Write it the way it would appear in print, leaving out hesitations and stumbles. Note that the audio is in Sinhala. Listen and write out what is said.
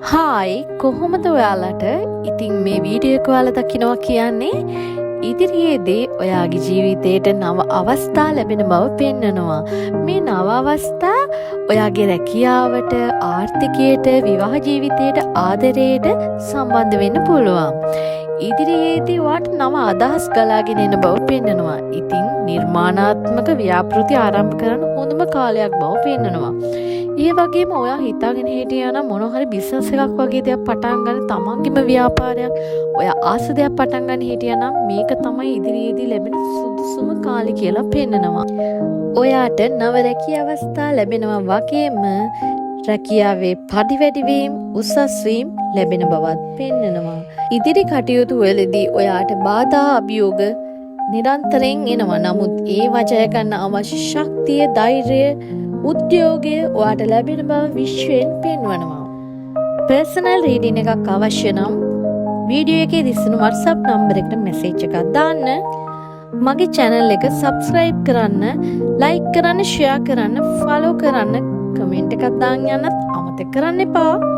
හායි කොහොමද ඔයාලට ඉතින් මේ වීඩියෝ එක ඔයාලා දකිනවා කියන්නේ ඉදිරියේදී ඔයාගේ ජීවිතයට නව අවස්ථා ලැබෙන බව පෙන්නනවා. මේ නව අවස්ථා ඔයාගේ රැකියාවට, ආර්ථිකයට, විවාහ ජීවිතයට, ආදරයට සම්බන්ධ වෙන්න පුළුවන්. ඉදිරියේදී ඔයාට නව අදහස් ගලාගෙන එන බව පෙන්නනවා. ඉතින් නිර්මාණාත්මක ව්‍යාපෘති ආරම්භ කරන්න හොඳම කාලයක් බව පෙන්නනවා. ඒ වගේම ඔයා හිතාගෙන හිටියා නම් මොන හරි බිස්නස් එකක් වගේ දෙයක් පටන් ගන්න, තමන්ගේම ව්‍යාපාරයක් ඔයා ආස දෙයක් පටන් ගන්න හිටියා නම් මේක තමයි ඉදිරියේදී ලැබෙන සුදුසුම කාලය කියලා පෙන්නනවා. ඔයාට නව රැකියා අවස්ථා ලැබෙනවා වගේම රැකියාවේ පඩි වැඩි වීම, උසස් වීම ලැබෙන බවත් පෙන්නනවා. ඉදිරි කටයුතු වලදී ඔයාට බාධා අභියෝග නිරන්තරයෙන් එනවා. නමුත් ඒවා ජය ගන්න අවශ්‍ය ශක්තිය, ධෛර්යය, උද්‍යෝගය ඔයාට ලැබෙන බව විශ්වයෙන් පෙන්වනවා. පර්සනල් රීඩින් එකක් අවශ්‍ය නම් වීඩියෝ එකේ දිස්සුණු WhatsApp නම්බර එකට මැසේජ් එකක් දාන්න. මගේ channel එක subscribe කරන්න, like කරන්න, share කරන්න, follow කරන්න, comment එකක් දාන්න යන්නත් අමතක කරන්න එපා.